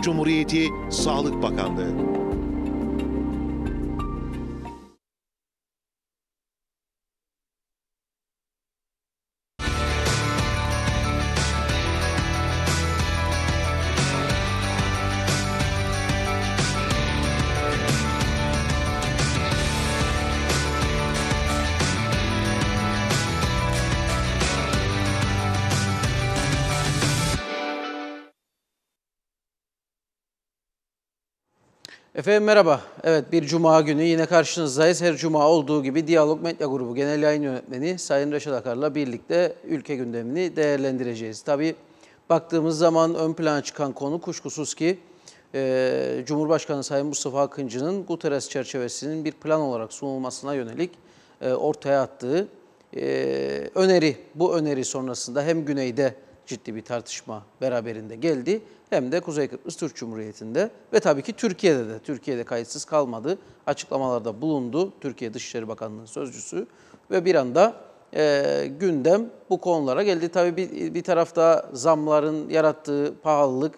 Türk Cumhuriyeti Sağlık Bakanlığı. Efendim merhaba. Evet, bir cuma günü yine karşınızdayız. Her cuma olduğu gibi Diyalog Medya Grubu Genel Yayın Yönetmeni Sayın Reşat Akar'la birlikte ülke gündemini değerlendireceğiz. Tabii baktığımız zaman ön plana çıkan konu kuşkusuz ki Cumhurbaşkanı Sayın Mustafa Akıncı'nın Guterres çerçevesinin bir plan olarak sunulmasına yönelik ortaya attığı öneri. Bu öneri sonrasında hem güneyde ciddi bir tartışma beraberinde geldi, hem de Kuzey Kıbrıs Türk Cumhuriyeti'nde ve tabii ki Türkiye'de kayıtsız kalmadı. Açıklamalarda bulundu Türkiye Dışişleri Bakanlığı sözcüsü ve bir anda gündem bu konulara geldi. Tabii bir tarafta zamların yarattığı pahalılık,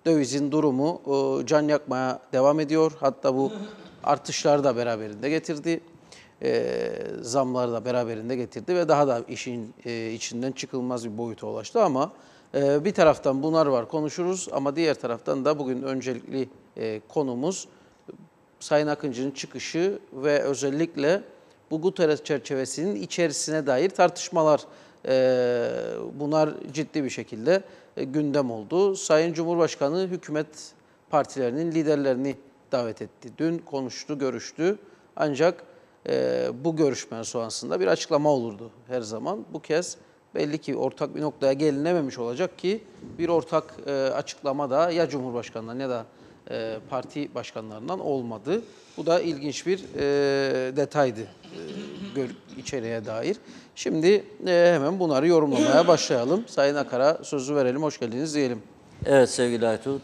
dövizin durumu can yakmaya devam ediyor. Hatta bu artışları da beraberinde getirdi. Zamları da beraberinde getirdi ve daha da işin içinden çıkılmaz bir boyuta ulaştı ama bir taraftan bunlar var, konuşuruz ama diğer taraftan da bugün öncelikli konumuz Sayın Akıncı'nın çıkışı ve özellikle bu Guterres çerçevesinin içerisine dair tartışmalar. Bunlar ciddi bir şekilde gündem oldu. Sayın Cumhurbaşkanı hükümet partilerinin liderlerini davet etti. Dün konuştu, görüştü ancak bu görüşme sonrasında bir açıklama olurdu her zaman. Bu kez belli ki ortak bir noktaya gelinememiş olacak ki bir ortak açıklama da ya Cumhurbaşkanı'ndan ya da parti başkanlarından olmadı. Bu da ilginç bir detaydı içeriye dair. Şimdi hemen bunları yorumlamaya başlayalım. Sayın Akar'a sözü verelim, hoş geldiniz diyelim. Evet sevgili Aytun,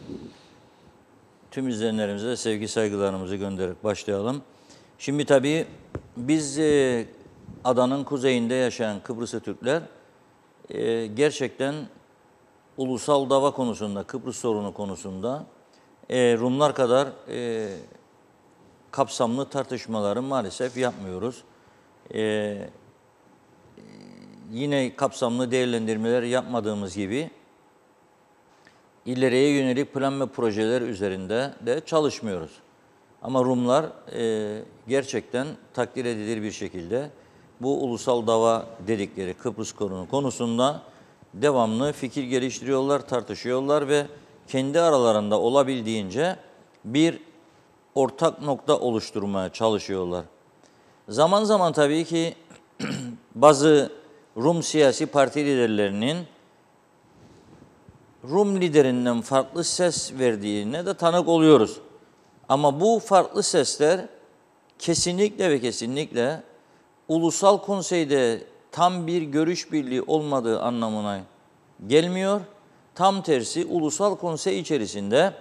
tüm izleyenlerimize sevgi saygılarımızı göndererek başlayalım. Şimdi tabii biz adanın kuzeyinde yaşayan Kıbrıslı Türkler gerçekten ulusal dava konusunda, Kıbrıs sorunu konusunda Rumlar kadar kapsamlı tartışmaları maalesef yapmıyoruz. Yine kapsamlı değerlendirmeler yapmadığımız gibi ileriye yönelik plan ve projeler üzerinde de çalışmıyoruz. Ama Rumlar gerçekten takdir edilir bir şekilde bu ulusal dava dedikleri Kıbrıs sorunu konusunda devamlı fikir geliştiriyorlar, tartışıyorlar ve kendi aralarında olabildiğince bir ortak nokta oluşturmaya çalışıyorlar. Zaman zaman tabii ki bazı Rum siyasi parti liderlerinin Rum liderinden farklı ses verdiğine de tanık oluyoruz. Ama bu farklı sesler kesinlikle ve kesinlikle Ulusal Konsey'de tam bir görüş birliği olmadığı anlamına gelmiyor. Tam tersi Ulusal Konsey içerisinde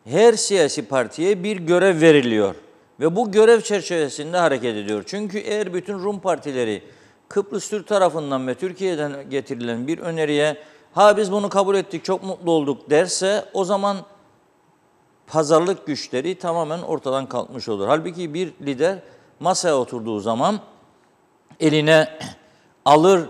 her siyasi partiye bir görev veriliyor ve bu görev çerçevesinde hareket ediyor. Çünkü eğer bütün Rum partileri Kıbrıs Türk tarafından ve Türkiye'den getirilen bir öneriye biz bunu kabul ettik, çok mutlu olduk derse o zaman pazarlık güçleri tamamen ortadan kalkmış olur. Halbuki bir lider masaya oturduğu zaman eline alır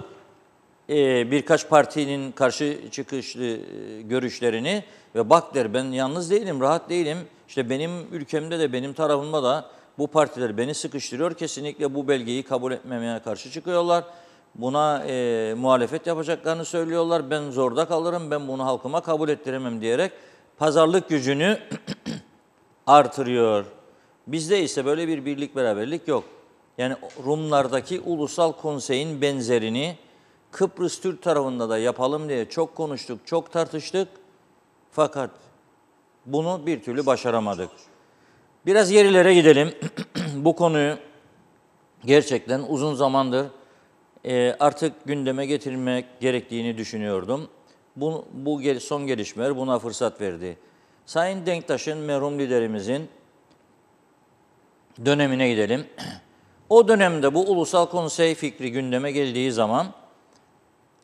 birkaç partinin karşı çıkışlı görüşlerini ve bak der ben yalnız değilim, rahat değilim. İşte benim ülkemde de benim tarafımda da bu partiler beni sıkıştırıyor. Kesinlikle bu belgeyi kabul etmemeye karşı çıkıyorlar. Buna muhalefet yapacaklarını söylüyorlar. Ben zorda kalırım, ben bunu halkıma kabul ettiremem diyerek pazarlık gücünü artırıyor. Bizde ise böyle bir birlik beraberlik yok. Yani Rumlardaki Ulusal Konsey'in benzerini Kıbrıs Türk tarafında da yapalım diye çok konuştuk, çok tartıştık. Fakat bunu bir türlü başaramadık. Biraz gerilere gidelim. Bu konuyu gerçekten uzun zamandır artık gündeme getirmek gerektiğini düşünüyordum. Bu son gelişmeler buna fırsat verdi. Sayın Denktaş'ın, merhum liderimizin dönemine gidelim. O dönemde bu Ulusal Konsey fikri gündeme geldiği zaman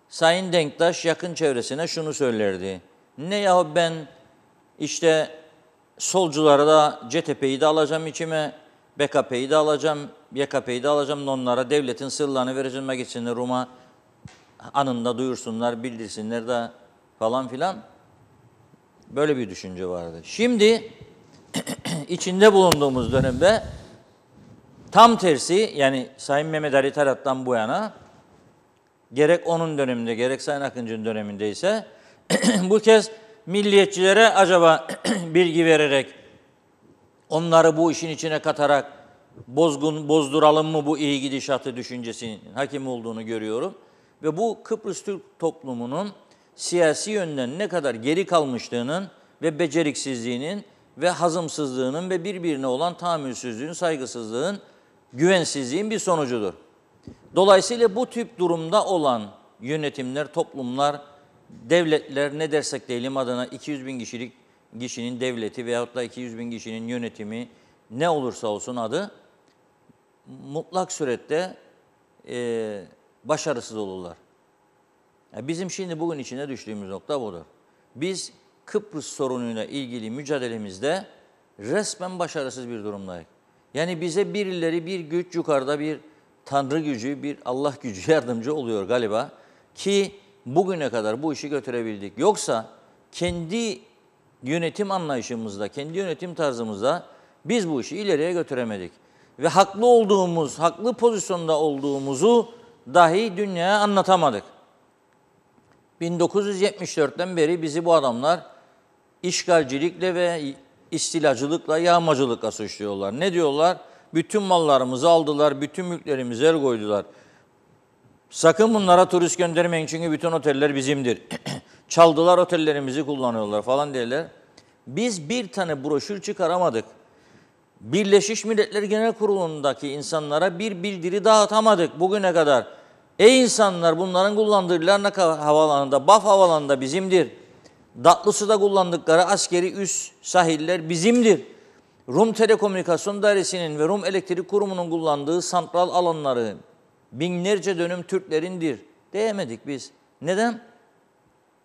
Sayın Denktaş yakın çevresine şunu söylerdi. Ne yahu ben İşte solculara da CTP'yi de alacağım içime, BKP'yi de alacağım, YKP'yi de alacağım. Onlara devletin sırlarını vereceğim için Rum'a anında duyursunlar, bildirsinler de falan filan. Böyle bir düşünce vardı. Şimdi içinde bulunduğumuz dönemde tam tersi, yani Sayın Mehmet Ali Tarat'tan bu yana gerek onun döneminde gerek Sayın Akıncı'nın döneminde ise bu kez milliyetçilere acaba bilgi vererek, onları bu işin içine katarak bozduralım mı bu iyi gidişatı düşüncesinin hakim olduğunu görüyorum. Ve bu Kıbrıs Türk toplumunun siyasi yönden ne kadar geri kalmışlığının ve beceriksizliğinin ve hazımsızlığının ve birbirine olan tahammülsüzlüğün, saygısızlığın, güvensizliğin bir sonucudur. Dolayısıyla bu tip durumda olan yönetimler, toplumlar, devletler, ne dersek diyelim adına 200 bin kişinin devleti veyahut da 200 bin kişinin yönetimi, ne olursa olsun adı, mutlak surette başarısız olurlar. Yani bizim şimdi bugün içine düştüğümüz nokta budur. Biz Kıbrıs sorunuyla ilgili mücadelemizde resmen başarısız bir durumdayız. Yani bize birileri, bir güç yukarıda, bir Tanrı gücü, bir Allah gücü yardımcı oluyor galiba ki bugüne kadar bu işi götürebildik. Yoksa kendi yönetim anlayışımızda, kendi yönetim tarzımızda biz bu işi ileriye götüremedik. Ve haklı pozisyonda olduğumuzu dahi dünyaya anlatamadık. 1974'ten beri bizi bu adamlar işgalcilikle ve istilacılıkla, yağmacılıkla suçluyorlar. Ne diyorlar? Bütün mallarımızı aldılar, bütün mülklerimize el koydular. Sakın bunlara turist göndermeyin çünkü bütün oteller bizimdir. Çaldılar, otellerimizi kullanıyorlar falan derler. Biz bir tane broşür çıkaramadık. Birleşmiş Milletler Genel Kurulu'ndaki insanlara bir bildiri dağıtamadık bugüne kadar. Ey insanlar, bunların kullandığı Larnaka Havaalanı'nda, Baf Havaalanı'nda bizimdir. Datlısu'da kullandıkları askeri üs sahiller bizimdir. Rum Telekomünikasyon Dairesi'nin ve Rum Elektrik Kurumu'nun kullandığı santral alanları binlerce dönüm Türklerindir diyemedik biz. Neden?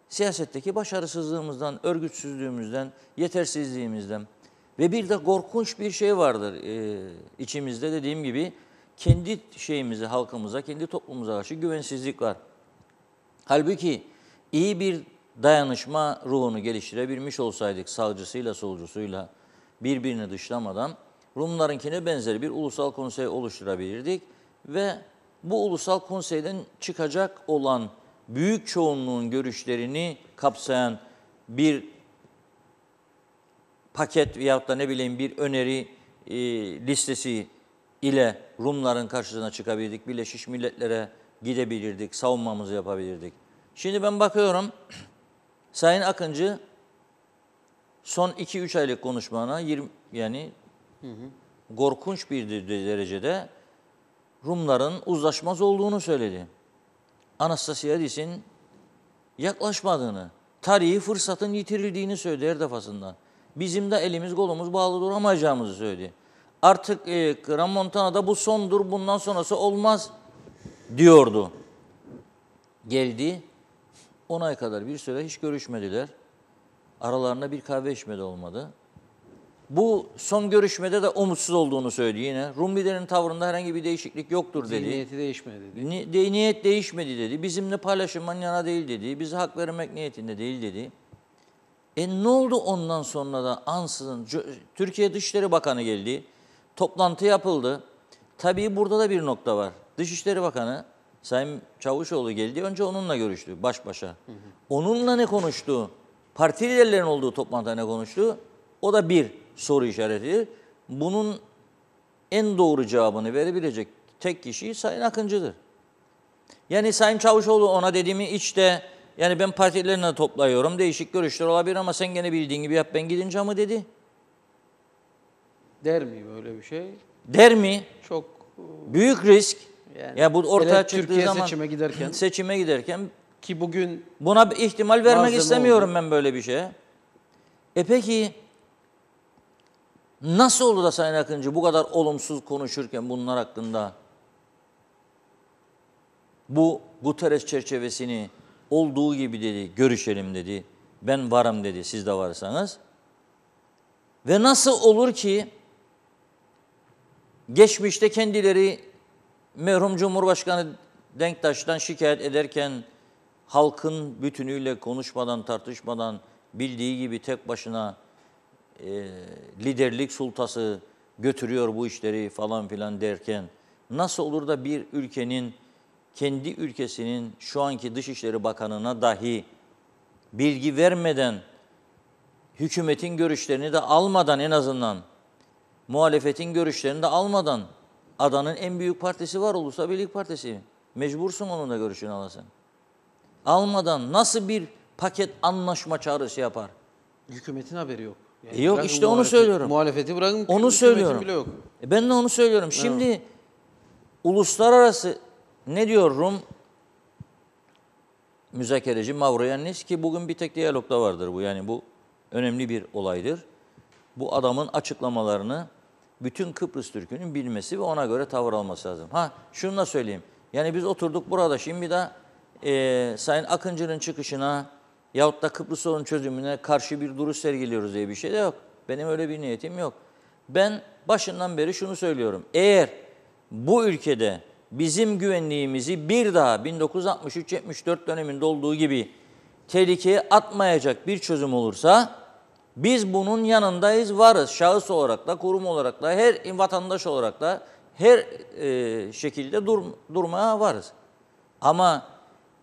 Siyasetteki başarısızlığımızdan, örgütsüzlüğümüzden, yetersizliğimizden. Ve bir de korkunç bir şey vardır içimizde, dediğim gibi kendi şeyimize, halkımıza, kendi toplumumuza karşı güvensizlik var. Halbuki iyi bir dayanışma ruhunu geliştirebilmiş olsaydık sağcısıyla solcusuyla birbirini dışlamadan Rumlarınkine benzer bir ulusal konsey oluşturabilirdik ve bu ulusal konseyden çıkacak olan büyük çoğunluğun görüşlerini kapsayan bir paket veyahut da ne bileyim bir öneri listesi ile Rumların karşısına çıkabilirdik. Birleşmiş Milletler'e gidebilirdik, savunmamızı yapabilirdik. Şimdi ben bakıyorum, Sayın Akıncı son 2-3 aylık konuşmana korkunç bir derecede Rumların uzlaşmaz olduğunu söyledi. Anastasiadis'in yaklaşmadığını, tarihi fırsatın yitirildiğini söyledi her defasında. Bizim de elimiz kolumuz bağlı duramayacağımızı söyledi. Artık Montana'da bu sondur, bundan sonrası olmaz diyordu. Geldi, 10 ay kadar bir süre hiç görüşmediler. Aralarında bir kahve içmedi olmadı. Bu son görüşmede de umutsuz olduğunu söyledi yine. Rum liderinin tavrında herhangi bir değişiklik yoktur dedi. Niyeti değişmedi dedi. Niyet değişmedi dedi. Bizimle paylaşımdan yana değil dedi. Bize hak vermek niyetinde değil dedi. Ne oldu ondan sonra da ansızın Türkiye Dışişleri Bakanı geldi. Toplantı yapıldı. Tabii burada da bir nokta var. Dışişleri Bakanı Sayın Çavuşoğlu geldi. Önce onunla görüştü baş başa. Onunla ne konuştu? Parti liderlerinin olduğu toplantıda ne konuştu? O da bir soru işareti. Bunun en doğru cevabını verebilecek tek kişi Sayın Akıncı'dır. Yani Sayın Çavuşoğlu ona dediğimi içte, yani ben partilerine toplayıyorum, değişik görüşler olabilir ama sen gene bildiğin gibi yap, ben gidince mı dedi? Der mi böyle bir şey? Der mi? Çok büyük risk. yani Ya bu ortaya çıktığı Türkiye zaman seçime giderken ki bugün buna ihtimal vermek malzeme istemiyorum oldu. ben böyle bir şeye. Peki nasıl oldu da Sayın Akıncı bu kadar olumsuz konuşurken bunlar hakkında bu Guterres çerçevesini olduğu gibi dedi, görüşelim dedi. Ben varım dedi, siz de varsanız. Ve nasıl olur ki geçmişte kendileri merhum Cumhurbaşkanı Denktaş'tan şikayet ederken halkın bütünüyle konuşmadan, tartışmadan bildiği gibi tek başına liderlik sultası götürüyor bu işleri falan filan derken nasıl olur da bir ülkenin kendi ülkesinin şu anki Dışişleri Bakanı'na dahi bilgi vermeden, hükümetin görüşlerini de almadan en azından, muhalefetin görüşlerini de almadan, adanın en büyük partisi var, Ulusal Birlik Partisi. Mecbursun onun da görüşünü alasın. Almadan nasıl bir paket anlaşma çağrısı yapar? Hükümetin haberi yok. Yani Yok bırakın işte onu söylüyorum. Muhalefeti bırakın. Onu hükümetin söylüyorum. bile yok. Ben de onu söylüyorum. Şimdi uluslararası ne diyor Rum müzakereci Mavroyannis ki bugün bir tek diyalogda vardır bu. Yani bu önemli bir olaydır. Bu adamın açıklamalarını bütün Kıbrıs Türk'ünün bilmesi ve ona göre tavır alması lazım. Şunu da söyleyeyim. Yani biz oturduk burada şimdi de Sayın Akıncı'nın çıkışına yahut da Kıbrıs sorun çözümüne karşı bir duruş sergiliyoruz diye bir şey de yok. Benim öyle bir niyetim yok. Ben başından beri şunu söylüyorum. Eğer bu ülkede bizim güvenliğimizi bir daha 1963-74 döneminde olduğu gibi tehlikeye atmayacak bir çözüm olursa biz bunun yanındayız, varız. Şahıs olarak da, kurum olarak da, her vatandaş olarak da her şekilde durmaya varız. Ama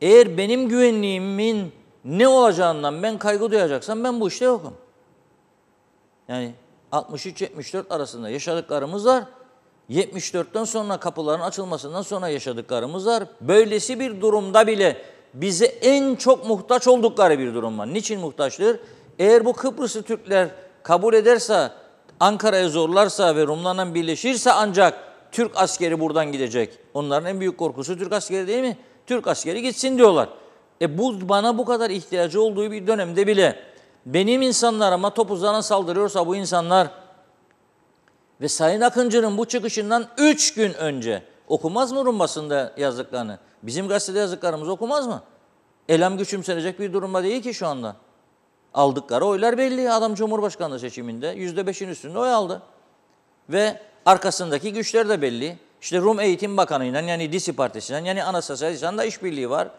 eğer benim güvenliğimin ne olacağından ben kaygı duyacaksam ben bu işte yokum. Yani 63-74 arasında yaşadıklarımız var. 74'ten sonra kapıların açılmasından sonra yaşadıklarımız var. Böylesi bir durumda bile bize en çok muhtaç oldukları bir durum var. Niçin muhtaçtır? Eğer bu Kıbrıslı Türkler kabul ederse, Ankara'ya zorlarsa ve Rumlarla birleşirse ancak Türk askeri buradan gidecek. Onların en büyük korkusu Türk askeri değil mi? Türk askeri gitsin diyorlar. Bu bana bu kadar ihtiyacı olduğu bir dönemde bile benim insanlarıma topuzlarına saldırıyorsa bu insanlar ve Sayın Akıncı'nın bu çıkışından 3 gün önce okumaz mı Rum basında yazdıklarını? Bizim gazetede yazdıklarımızı okumaz mı? Elem güçümsenecek bir durumda değil ki şu anda. Aldıkları oylar belli. Adam Cumhurbaşkanlığı seçiminde %5'in üstünde oy aldı. Ve arkasındaki güçler de belli. İşte Rum Eğitim Bakanı'yla yani DİSİ Partisi'yle yani Anastasiya'yla işbirliği var.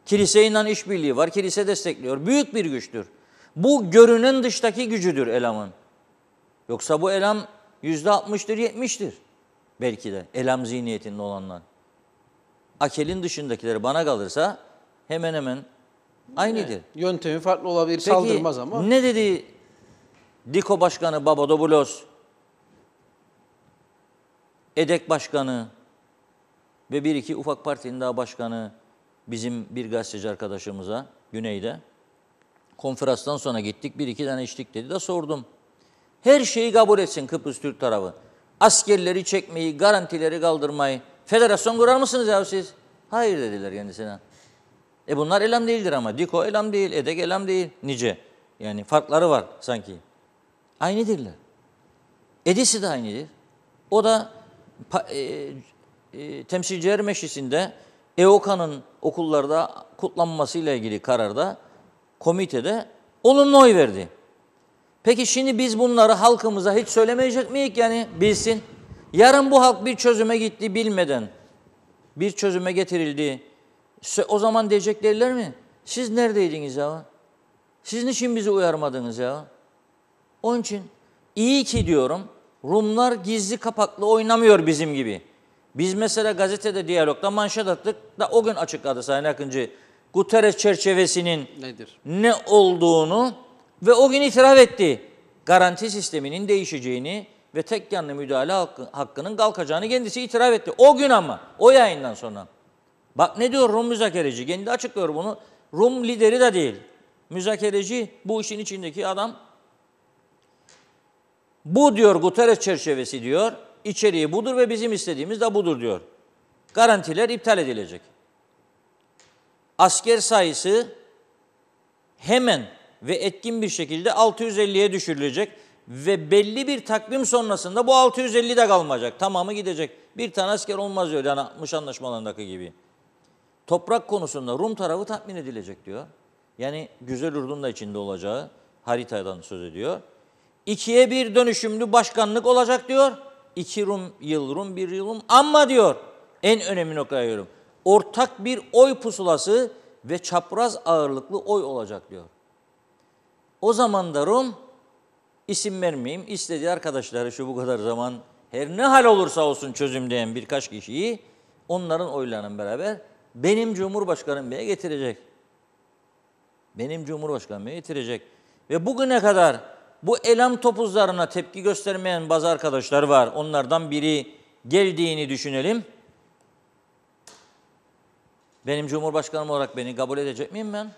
Kiliseyle işbirliği var. Kilise destekliyor. Büyük bir güçtür. Bu görünen dıştaki gücüdür Elam'ın. Yoksa bu Elam %60'tır, 70'tir. Belki de Elam zihniyetinde olanlar. Akel'in dışındakileri bana kalırsa hemen hemen aynıdır. Yöntemi farklı olabilir, Peki, saldırmaz ama. ne dedi DİKO Başkanı Babadopoulos, EDEK Başkanı ve bir iki ufak partinin daha başkanı bizim bir gazeteci arkadaşımıza Güney'de konferanstan sonra gittik bir iki tane içtik dedi de sordum. Her şeyi kabul etsin Kıbrıs Türk tarafı. Askerleri çekmeyi, garantileri kaldırmayı. Federasyon kurar mısınız ya siz? Hayır dediler kendisine. Bunlar elam değildir ama. DİKO elam değil, EDEK elam değil. Nice. Yani farkları var sanki. Aynıdırlar. EDİS'i de aynıdır. O da Temsilciler Meclisi'nde EOKA'nın okullarda kutlanmasıyla ilgili kararda komitede olumlu oy verdi. Peki şimdi biz bunları halkımıza hiç söylemeyecek miyiz yani bilsin? Yarın bu halk bir çözüme gitti bilmeden, bir çözüme getirildi. O zaman diyecek derler mi? Siz neredeydiniz ya? Siz niçin bizi uyarmadınız ya? Onun için iyi ki diyorum Rumlar gizli kapaklı oynamıyor bizim gibi. Biz mesela gazetede diyalogda manşet attık da o gün açıkladı Sayın Akıncı Guterres çerçevesinin nedir? Ne olduğunu ve o gün itiraf etti. Garanti sisteminin değişeceğini ve tek yanlı müdahale hakkının kalkacağını kendisi itiraf etti. O gün ama o yayından sonra. Bak ne diyor Rum müzakereci? Kendi açıklıyor bunu. Rum lideri de değil. Müzakereci bu işin içindeki adam. Bu diyor Guterres çerçevesi diyor. İçeriği budur ve bizim istediğimiz de budur diyor. Garantiler iptal edilecek. Asker sayısı hemen ve etkin bir şekilde 650'ye düşürülecek ve belli bir takvim sonrasında bu 650 de kalmayacak. Tamamı gidecek. Bir tane asker olmaz diyor yani 60 anlaşmalarındaki gibi. Toprak konusunda Rum tarafı tatmin edilecek diyor. Yani Güzelurdun da içinde olacağı haritadan söz ediyor. 2'ye 1 dönüşümlü başkanlık olacak diyor. 2 yıl Rum, 1 yıl Rum. Ama diyor, en önemli noktaya geliyorum. Ortak bir oy pusulası ve çapraz ağırlıklı oy olacak diyor. O zaman da Rum, isim vermeyeyim, istediği arkadaşları şu bu kadar zaman her ne hal olursa olsun çözüm diyen birkaç kişiyi onların oylarının beraber benim Cumhurbaşkanım Bey'e getirecek. Benim Cumhurbaşkanım Bey'e getirecek. Ve bugüne kadar bu elam topuzlarına tepki göstermeyen bazı arkadaşlar var. Onlardan biri geldiğini düşünelim. Benim Cumhurbaşkanım olarak beni kabul edecek miyim ben?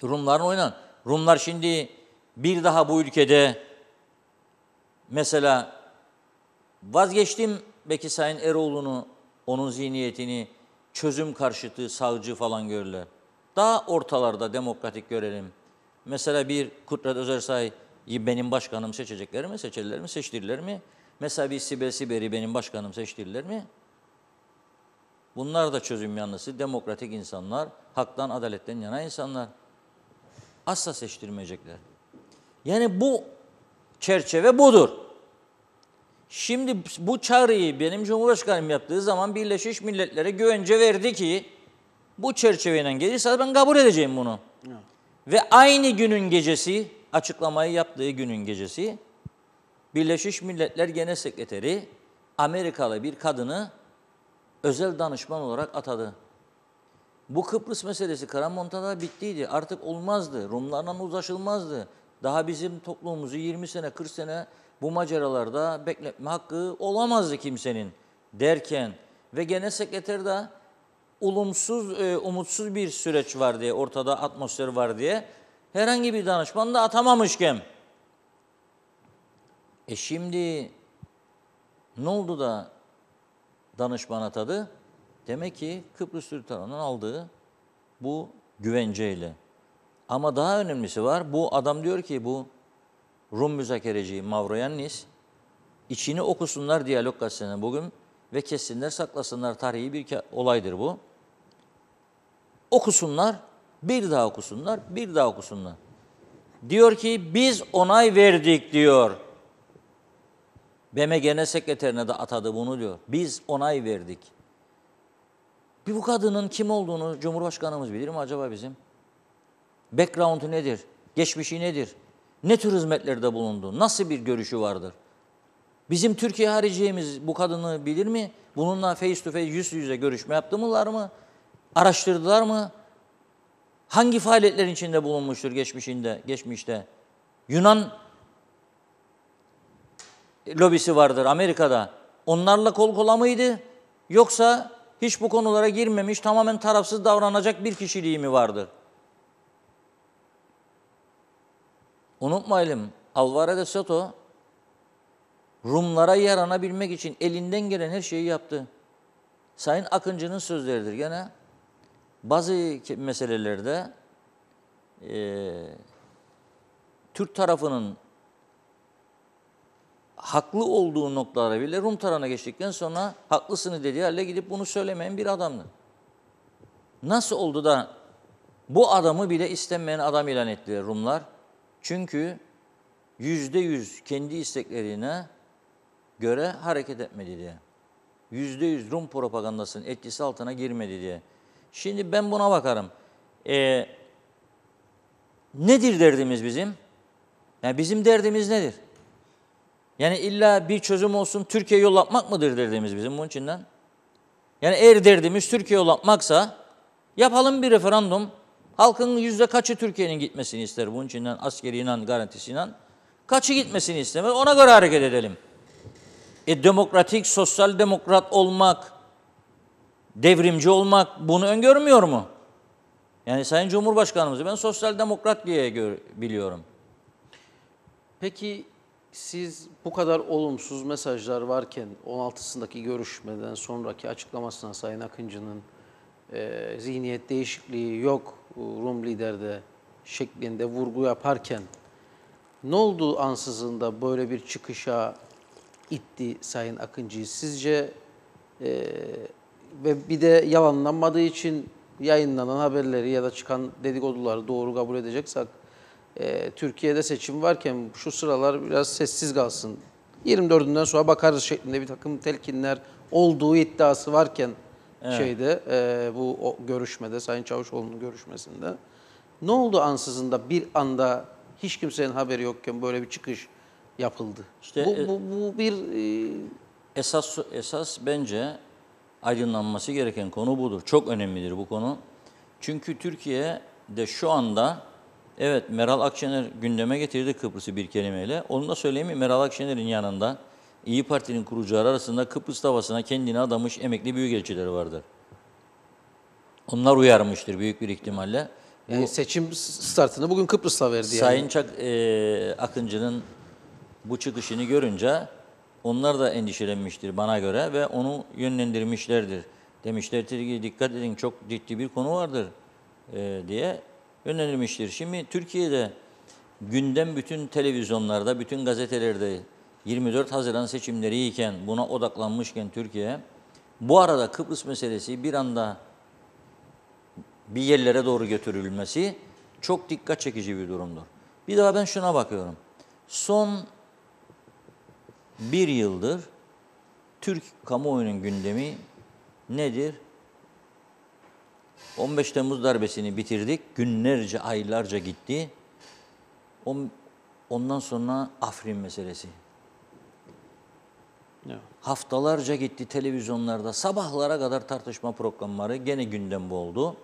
Rumların oynan. Rumlar şimdi bir daha bu ülkede mesela vazgeçtim belki Sayın Eroğlu'nu, onun zihniyetini çözüm karşıtı, sağcı falan görürler. Daha ortalarda demokratik görelim. Mesela bir Kudret Özersay'ı benim başkanım seçecekler mi, seçerler mi, seçtirirler mi? Mesela bir Sibel Siber'i benim başkanım seçtirirler mi? Bunlar da çözüm yanlısı, demokratik insanlar, haktan, adaletten yana insanlar. Asla seçtirmeyecekler. Yani bu çerçeve budur. Şimdi bu çağrıyı benim Cumhurbaşkanım yaptığı zaman Birleşmiş Milletler'e güvence verdi ki bu çerçeveyle gelirse ben kabul edeceğim bunu. Evet. Ve aynı günün gecesi, açıklamayı yaptığı günün gecesi Birleşmiş Milletler Genel Sekreteri Amerikalı bir kadını özel danışman olarak atadı. Bu Kıbrıs meselesi Karamontada bittiydi. Artık olmazdı. Rumlarla uzlaşılmazdı. Daha bizim toplumumuzu 20 sene, 40 sene bu maceralarda bekletme hakkı olamazdı kimsenin derken ve Genel Sekreter de umutsuz bir süreç var diye, ortada atmosfer var diye herhangi bir danışman da atamamışken. Şimdi ne oldu da danışman atadı? Demek ki Kıbrıs Türk tarafından aldığı bu güvenceyle. Ama daha önemlisi var. Bu adam diyor ki bu Rum müzakereci Mavroyannis içini okusunlar Diyalog Gazetesi'ne bugün ve kessinler saklasınlar, tarihi bir olaydır bu. Okusunlar, bir daha okusunlar, bir daha okusunlar. Diyor ki biz onay verdik diyor. BM Genel Sekreterine de atadı bunu diyor. Biz onay verdik. Bir bu kadının kim olduğunu Cumhurbaşkanımız bilir mi acaba bizim? Background'u nedir? Geçmişi nedir? Ne tür hizmetlerde bulundu? Nasıl bir görüşü vardır? Bizim Türkiye hariciyemiz bu kadını bilir mi? Bununla face to face, yüz yüze görüşme yaptılar mı? Araştırdılar mı? Hangi faaliyetlerin içinde bulunmuştur geçmişte? Yunan lobisi vardır Amerika'da. Onlarla kol kola mıydı? Yoksa hiç bu konulara girmemiş, tamamen tarafsız davranacak bir kişiliği mi vardır? Unutmayalım, Alvaro de Soto Rumlara yaranabilmek için elinden gelen her şeyi yaptı. Sayın Akıncı'nın sözleridir gene. Bazı meselelerde Türk tarafının haklı olduğu noktalara bile Rum tarafına geçtikten sonra haklısınız dediği halde gidip bunu söylemeyen bir adamdı. Nasıl oldu da bu adamı bile istenmeyen adam ilan ettiler Rumlar? Çünkü %100 kendi isteklerine göre hareket etmedi diye. %100 Rum propagandasının etkisi altına girmedi diye. Şimdi ben buna bakarım. Nedir derdimiz bizim? Yani bizim derdimiz nedir? Yani illa bir çözüm olsun, Türkiye yollatmak mıdır derdimiz bizim bunun içinden? Yani eğer derdimiz Türkiye yollatmaksa yapalım bir referandum. Halkın yüzde kaçı Türkiye'nin gitmesini ister bunun içinden askeriyle, garantisiyle? Kaçı gitmesini istemez? Ona göre hareket edelim. Demokratik, sosyal demokrat olmak, devrimci olmak bunu öngörmüyor mu? Yani Sayın Cumhurbaşkanımızı ben sosyal demokrat diye biliyorum. Peki siz bu kadar olumsuz mesajlar varken 16'sındaki görüşmeden sonraki açıklamasına Sayın Akıncı'nın zihniyet değişikliği yok Rum liderde şeklinde vurgu yaparken ne oldu ansızında böyle bir çıkışa itti Sayın Akıncı'yı? Sizce ve bir de yalanlanmadığı için yayınlanan haberleri ya da çıkan dedikoduları doğru kabul edeceksek Türkiye'de seçim varken şu sıralar biraz sessiz kalsın. 24'ünden sonra bakarız şeklinde bir takım telkinler olduğu iddiası varken bu görüşmede, Sayın Çavuşoğlu'nun görüşmesinde. Ne oldu ansızın da bir anda hiç kimsenin haberi yokken böyle bir çıkış yapıldı? İşte, bu bir Esas bence aydınlanması gereken konu budur. Çok önemlidir bu konu. Çünkü Türkiye'de şu anda evet Meral Akşener gündeme getirdi Kıbrıs'ı bir kelimeyle. Onu da söyleyeyim mi? Meral Akşener'in yanında İyi Parti'nin kurucuları arasında Kıbrıs davasına kendini adamış emekli büyükelçileri vardır. Onlar uyarmıştır büyük bir ihtimalle. yani seçim startını bugün Kıbrıs'la verdi yani. Sayın Akıncı'nın bu çıkışını görünce onlar da endişelenmiştir bana göre ve onu yönlendirmişlerdir. Demişlerdir ki dikkat edin çok ciddi bir konu vardır diye yönlendirmiştir. Şimdi Türkiye'de gündem bütün televizyonlarda, bütün gazetelerde 24 Haziran seçimleri iken buna odaklanmışken Türkiye, bu arada Kıbrıs meselesi bir anda bir yerlere doğru götürülmesi çok dikkat çekici bir durumdur. Bir daha ben şuna bakıyorum. Son bir yıldır Türk kamuoyunun gündemi nedir? 15 Temmuz darbesini bitirdik. Günlerce, aylarca gitti. Ondan sonra Afrin meselesi. Evet. Haftalarca gitti televizyonlarda. Sabahlara kadar tartışma programları gene gündem oldu.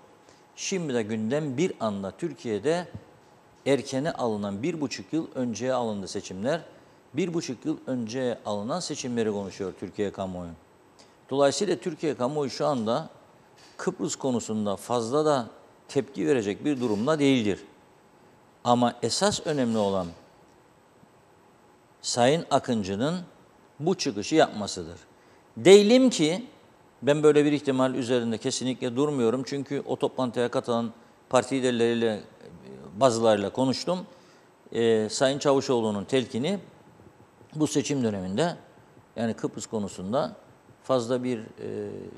Şimdi de gündem bir anda Türkiye'de erkene alınan 1,5 yıl önceye alındı seçimler. 1,5 yıl önce alınan seçimleri konuşuyor Türkiye kamuoyu. Dolayısıyla Türkiye kamuoyu şu anda Kıbrıs konusunda fazla da tepki verecek bir durumda değildir. Ama esas önemli olan Sayın Akıncı'nın bu çıkışı yapmasıdır. Değilim ki ben böyle bir ihtimal üzerinde kesinlikle durmuyorum. Çünkü o toplantıya katılan parti liderleriyle bazılarıyla konuştum. Sayın Çavuşoğlu'nun telkini bu seçim döneminde yani Kıbrıs konusunda fazla bir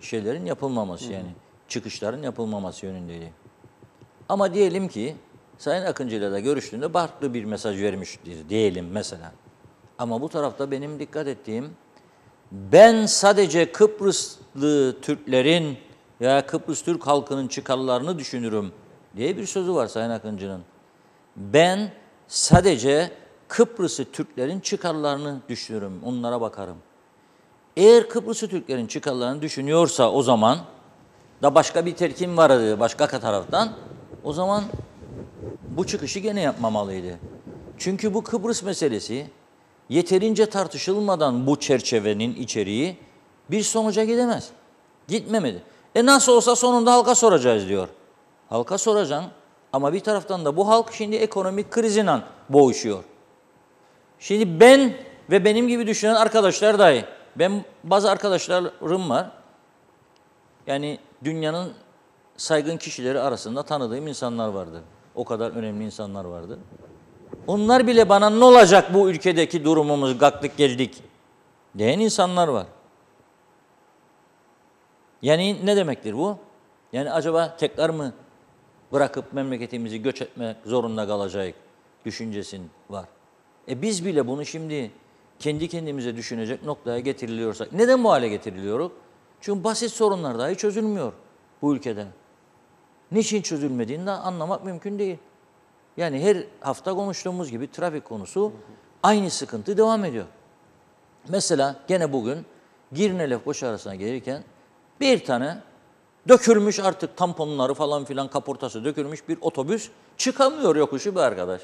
şeylerin yapılmaması yani çıkışların yapılmaması yönündeydi. Ama diyelim ki Sayın Akıncı'yla da görüştüğünde farklı bir mesaj vermiştir diyelim mesela. Ama bu tarafta benim dikkat ettiğim ben sadece Kıbrıslı Türklerin veya Kıbrıs Türk halkının çıkarlarını düşünürüm diye bir sözü var Sayın Akıncı'nın. Ben sadece Kıbrıs'ı Türklerin çıkarlarını düşünürüm, onlara bakarım. Eğer Kıbrıs'ı Türklerin çıkarlarını düşünüyorsa o zaman da başka bir telkin vardı başka taraftan, o zaman bu çıkışı gene yapmamalıydı. Çünkü bu Kıbrıs meselesi yeterince tartışılmadan bu çerçevenin içeriği bir sonuca gidemez. Gitmemeli. Nasıl olsa sonunda halka soracağız diyor. Halka soracaksın ama bir taraftan da bu halk şimdi ekonomik kriziyle boğuşuyor. Şimdi ben ve benim gibi düşünen arkadaşlar dahi, ben bazı arkadaşlarım var, yani dünyanın saygın kişileri arasında tanıdığım insanlar vardı. O kadar önemli insanlar vardı. Onlar bile bana ne olacak bu ülkedeki durumumuz, gaklık geldik diyen insanlar var. Yani ne demektir bu? Yani acaba tekrar mı bırakıp memleketimizi göç etmek zorunda kalacak düşüncesin var. Biz bile bunu şimdi kendi kendimize düşünecek noktaya getiriliyorsak, neden bu hale getiriliyoruz? Çünkü basit sorunlar dahi çözülmüyor bu ülkede. Niçin çözülmediğini de anlamak mümkün değil. Yani her hafta konuştuğumuz gibi trafik konusu aynı sıkıntı devam ediyor. Mesela gene bugün Girne Lefkoşa arasına gelirken bir tane dökülmüş artık tamponları falan filan kaportası dökülmüş bir otobüs çıkamıyor yokuşu bir arkadaş.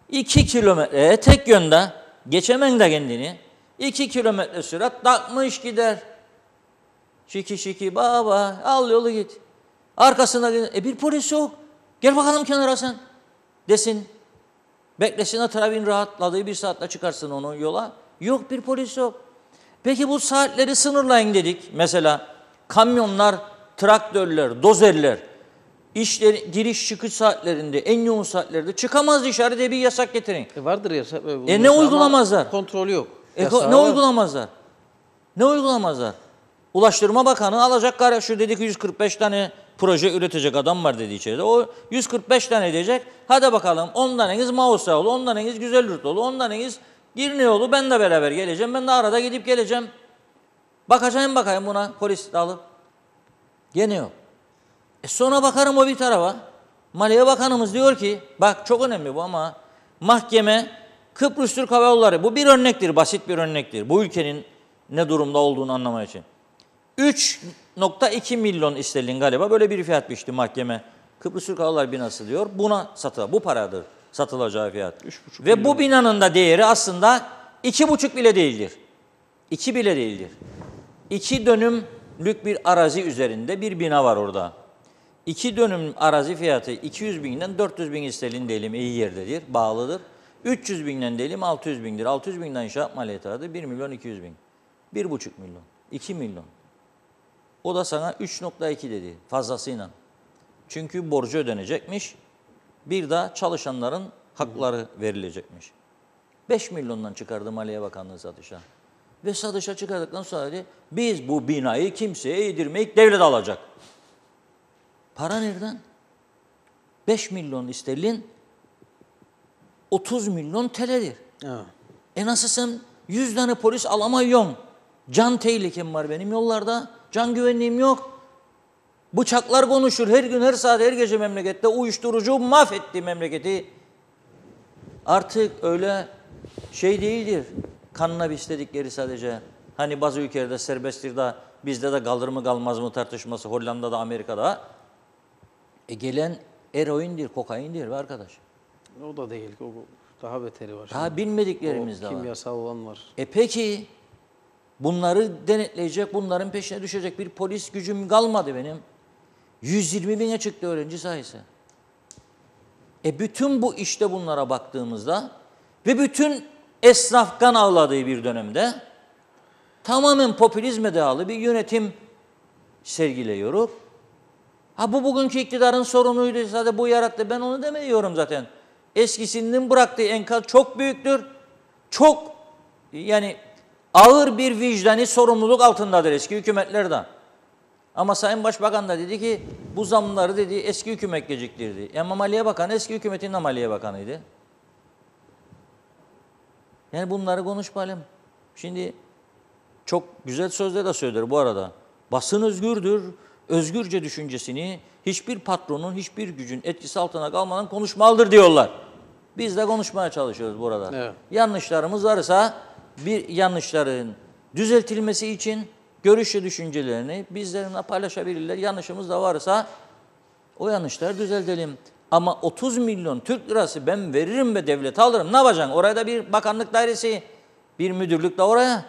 2 kilometre tek yönde geçemen de kendini 2 kilometre sürat takmış gider. Şiki şiki baba al yolu git. Arkasında bir polis yok. Gel bakalım kenara sen desin. Beklesin trafiğin rahatladığı bir saatte çıkarsın onu yola. Yok bir polis yok. Peki bu saatleri sınırlayın dedik. Mesela kamyonlar, traktörler, dozerler giriş çıkış saatlerinde en yoğun saatlerde çıkamaz dışarı diye bir yasak getirin. Vardır yasak. Ne uygulamazlar? Kontrolü yok. Ne uygulamazlar? Ne uygulamazlar? Ulaştırma Bakanı alacak şu dedik 145 tane proje üretecek adam var dedi içeride. O 145 tane diyecek. Hadi bakalım 10 taneniz Mausaoğlu, 10 taneniz Güzelyurtoğlu, 10 taneniz Girneoğlu, ben de beraber geleceğim. Ben de arada gidip geleceğim. Bakayım buna polis de alıp. Gene yok. Sonra bakarım o bir tarafa. Maliye Bakanımız diyor ki, bak çok önemli bu ama mahkeme Kıbrıs Türk Hava Yolları, bu bir örnektir, basit bir örnektir. Bu ülkenin ne durumda olduğunu anlamak için. 3,2 milyon sterlin galiba böyle bir fiyat biçti mahkeme. Kıbrıs Türk Hava Yolları binası diyor. Buna bu paradır satılacağı fiyat. 3,5 Ve milyon. bu binanın da değeri aslında 2,5 bile değildir. 2 bile değildir. 2 dönümlük bir arazi üzerinde bir bina var orada. 2 dönüm arazi fiyatı 200 binden 400 bin sterlin diyelim, iyi yerdedir, bağlıdır. 300 binden diyelim 600 bindir. 600 binden inşaat maliyeti vardır 1 milyon 200 bin. 1,5 milyon, 2 milyon. O da sana 3,2 dedi fazlasıyla. Çünkü borcu ödenecekmiş. Bir de çalışanların hakları verilecekmiş. 5 milyondan çıkardı Maliye Bakanlığı satışa. Ve satışa çıkardıktan sonra dedi, biz bu binayı kimseye yedirmeyip devlet alacak. Para nereden? 5 milyon sterlin 30 milyon TL'dir. Evet. Nasıl sen 100 tane polis alamıyorsun? Can tehlikem var benim yollarda. Can güvenliğim yok. Bıçaklar konuşur her gün, her saat, her gece memlekette. Uyuşturucu mahvetti memleketi. Artık öyle şey değildir. Kannabis dedikleri sadece. Hani bazı ülkelerde serbesttir de bizde de kalır mı kalmaz mı tartışması, Hollanda'da, Amerika'da. Gelen eroindir, kokaindir be arkadaş. O da değil. O daha beteri var. Daha bilmediklerimiz de var. Kimyasal olan var. Peki bunları denetleyecek, bunların peşine düşecek bir polis gücüm kalmadı benim. 120 bine çıktı öğrenci sayısı. Bütün bu işte bunlara baktığımızda ve bütün esnaf kan ağladığı bir dönemde tamamen popülizme dayalı bir yönetim sergiliyoruz. Bu bugünkü iktidarın sorunuydu, zaten bu yarattı. Ben onu demiyorum zaten. Eskisinin bıraktığı enkaz çok büyüktür. Çok yani ağır bir vicdani sorumluluk altındadır eski hükümetler de. Ama Sayın Başbakan da dedi ki bu zamları dedi eski hükümet geciktirdi. Ama Maliye Bakanı eski hükümetin de Maliye Bakanıydı. Yani bunları konuşmayalım. Şimdi çok güzel sözler de söyler bu arada. Basın özgürdür. Özgürce düşüncesini hiçbir patronun, hiçbir gücün etkisi altına kalmadan konuşmalıdır diyorlar. Biz de konuşmaya çalışıyoruz burada. Evet. Yanlışlarımız varsa bir yanlışların düzeltilmesi için görüş ve düşüncelerini bizlerle paylaşabilirler. Yanlışımız da varsa o yanlışları düzeltelim. Ama 30 milyon Türk lirası ben veririm ve devlete alırım. Ne yapacaksın? Oraya da bir bakanlık dairesi, bir müdürlük de oraya.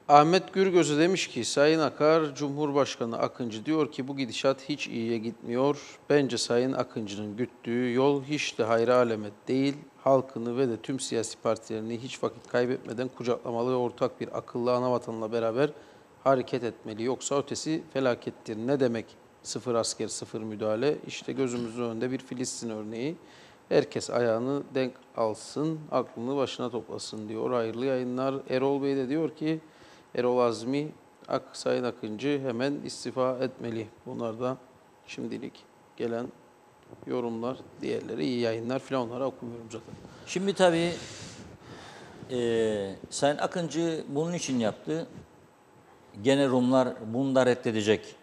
Ahmet Gürgöz'ü demiş ki, Sayın Akar, Cumhurbaşkanı Akıncı diyor ki bu gidişat hiç iyiye gitmiyor. Bence Sayın Akıncı'nın güttüğü yol hiç de hayra alamet değil. Halkını ve de tüm siyasi partilerini hiç vakit kaybetmeden kucaklamalı ve ortak bir akıllı anavatanla beraber hareket etmeli. Yoksa ötesi felakettir. Ne demek sıfır asker, sıfır müdahale? İşte gözümüzün önünde bir Filistin örneği. Herkes ayağını denk alsın, aklını başına toplasın diyor. Hayırlı yayınlar. Erol Bey de diyor ki, Erol Azmi, Sayın Akıncı hemen istifa etmeli. Bunlar da şimdilik gelen yorumlar, diğerleri iyi yayınlar falan, onları okumuyorum zaten. Şimdi tabii Sayın Akıncı bunun için yaptı. Gene Rumlar bunu da reddedecek.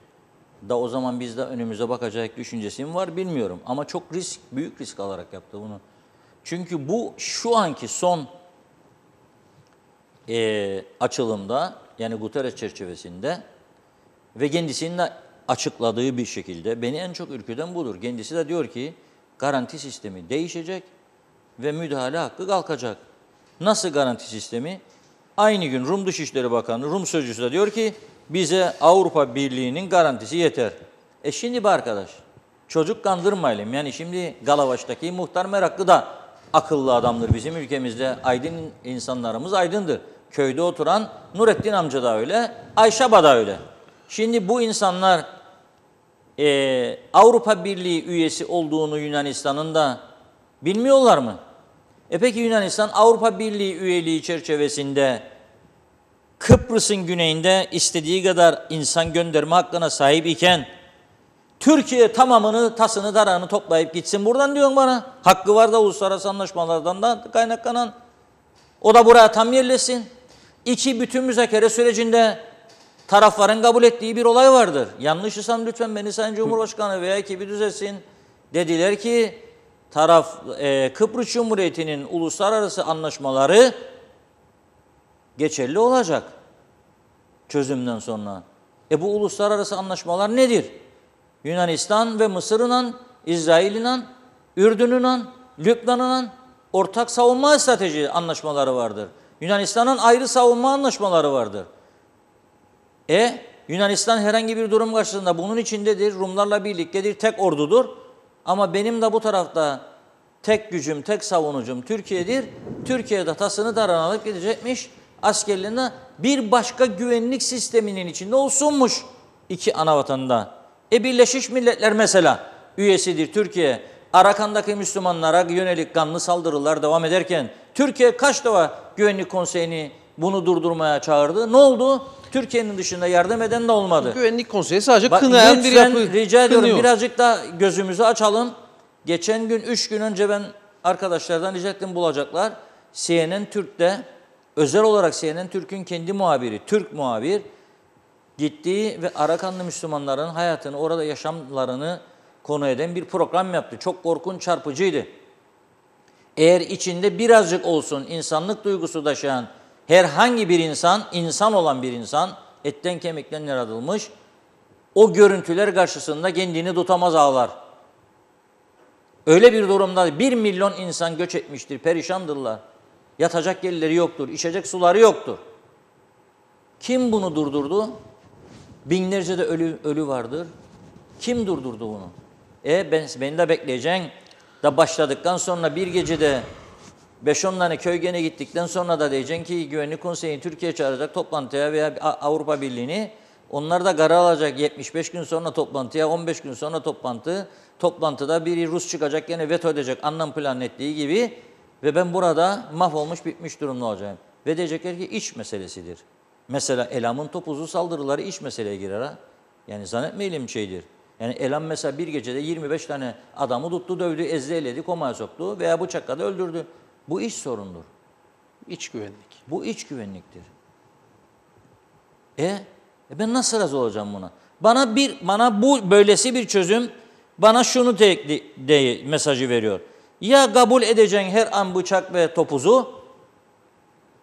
Da o zaman biz de önümüze bakacak düşüncesi mi var bilmiyorum. Ama çok büyük risk alarak yaptı bunu. Çünkü bu şu anki son açılımda, yani Guterres çerçevesinde ve kendisinin de açıkladığı bir şekilde beni en çok ürküten budur. Kendisi de diyor ki garanti sistemi değişecek ve müdahale hakkı kalkacak. Nasıl garanti sistemi? Aynı gün Rum Dışişleri Bakanı, Rum Sözcüsü de diyor ki bize Avrupa Birliği'nin garantisi yeter. Şimdi be arkadaş, çocuk kandırmayalım. Yani şimdi Galavaş'taki muhtar meraklı da akıllı adamdır bizim ülkemizde. Aydın insanlarımız aydındır. Köyde oturan Nurettin amca da öyle, Ayşe Baba da öyle. Şimdi bu insanlar Avrupa Birliği üyesi olduğunu Yunanistan'ın da bilmiyorlar mı? Peki Yunanistan Avrupa Birliği üyeliği çerçevesinde Kıbrıs'ın güneyinde istediği kadar insan gönderme hakkına sahip iken Türkiye tamamını, tasını, darağını toplayıp gitsin buradan diyorsun bana. Hakkı var da uluslararası anlaşmalardan da kaynaklanan. O da buraya tam yerleşsin. İki, bütün müzakere sürecinde tarafların kabul ettiği bir olay vardır. Yanlışysam lütfen beni Sayın Cumhurbaşkanı veya ekibi düzelsin. Dediler ki Kıbrıs Cumhuriyeti'nin uluslararası anlaşmaları geçerli olacak çözümden sonra. Bu uluslararası anlaşmalar nedir? Yunanistan ve Mısır'la, İsrail'le, Ürdün'le, Lübnan'la ortak savunma strateji anlaşmaları vardır. Yunanistan'ın ayrı savunma anlaşmaları vardır. Yunanistan herhangi bir durum karşısında bunun içindedir, Rumlarla birliktedir, tek ordudur. Ama benim de bu tarafta tek gücüm, tek savunucum Türkiye'dir. Türkiye'de tasını darağını alıp gidecekmiş, askerliğine bir başka güvenlik sisteminin içinde olsunmuş iki ana vatanda. Birleşmiş Milletler mesela üyesidir Türkiye. Arakan'daki Müslümanlara yönelik kanlı saldırılar devam ederken Türkiye kaç defa Güvenlik Konseyi'ni bunu durdurmaya çağırdı? Ne oldu? Türkiye'nin dışında yardım eden de olmadı. Güvenlik Konseyi sadece kınayan bir yapı. Rica ediyorum kınıyor. birazcık da gözümüzü açalım. Geçen gün 3 gün önce ben arkadaşlardan rica ettim bulacaklar. CNN Türk'te özel olarak CNN Türk'ün kendi muhabiri, Türk muhabir gittiği ve Arakanlı Müslümanların hayatını, orada yaşamlarını konu eden bir program yaptı. Çok korkunç, çarpıcıydı. Eğer içinde birazcık olsun insanlık duygusu taşıyan herhangi bir insan, insan olan bir insan, etten kemikten yaratılmış, o görüntüler karşısında kendini tutamaz ağlar. Öyle bir durumda 1 milyon insan göç etmiştir, perişandırlar. Yatacak yerleri yoktur, içecek suları yoktur. Kim bunu durdurdu? Binlerce de ölü vardır. Kim durdurdu bunu? Beni de bekleyeceksin. Da başladıktan sonra bir gecede 5-10 tane köy gene gittikten sonra da diyeceksin ki Güvenlik Konseyi Türkiye çağıracak toplantıya veya Avrupa Birliği'ni. Onlar da karar alacak 75 gün sonra toplantıya, 15 gün sonra toplantı. Toplantıda biri Rus çıkacak gene veto edecek anlam plan ettiği gibi ve ben burada mahvolmuş bitmiş durumda olacağım. Ve diyecekler ki iç meselesidir. Mesela Elam'ın topuzlu saldırıları iç meseleye girer ha. Yani zannetmeyelim şeydir. Yani Elam mesela bir gecede 25 tane adamı tuttu, dövdü, ezdi, eledi, komaya soktu veya bıçakla da öldürdü. Bu iç sorundur. İç güvenlik. Bu iç güvenliktir. Ben nasıl razı olacağım buna? Bana bu böylesi bir çözüm bana şunu mesajı veriyor. Ya kabul edeceksin her an bıçak ve topuzu